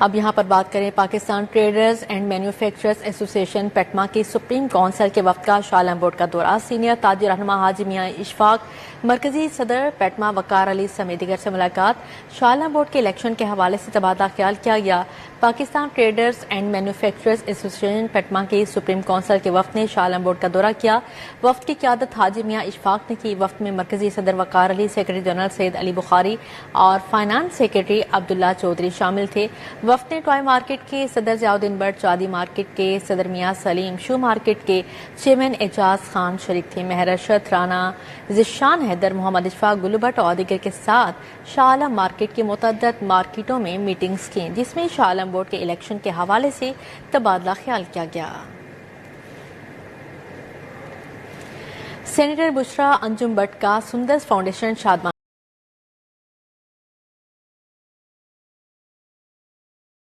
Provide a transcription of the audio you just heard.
اب یہاں پر بات کریں پاکستان ٹریڈرز اینڈ مینوفیکچررز ایسوسی ایشن پیٹما کی سپریم کونسل کے وفد کا شاہ عالم بورڈ کا دورہ. سینئر تاجر رہنما حاجی میاں اشفاق، مرکزی صدر پیٹما وقار علی سمیت دیگر سے ملاقات. شاہ عالم بورڈ کے الیکشن کے حوالے سے تبادلہ خیال کیا گیا. پاکستان ٹریڈرز اینڈ مینوفیکچررز ایسوسی ایشن پیٹما کی سپریم کونسل کے وفد نے شاہ عالم بورڈ کا دورہ کیا. وفد کی قیادت حاجی میاں اشفاق نے کی. وفد میں مرکزی صدر وقار علی، سیکرٹری جنرل سید علی بخاری اور فائنانس سیکرٹری عبداللہ چودھری شامل تھے. وفد نے ٹوائے مارکیٹ کے صدر ضیاء الدین بٹ، چادی مارکیٹ کے صدر میاں سلیم، شو مارکیٹ کے چیئرمین اعجاز خان شریک تھے. مہر ارشد، رانا ذیشان حیدر، محمد اشفاق گلو بٹ اور دیگر کے ساتھ شاہ عالم مارکیٹ کی متعدد مارکیٹوں میں میٹنگز کی، جس میں شاہ عالم بورڈ کے الیکشن کے حوالے سے تبادلہ خیال کیا گیا. سینیٹر بشرا انجم بٹ کا سندرز فاؤنڈیشن شادمان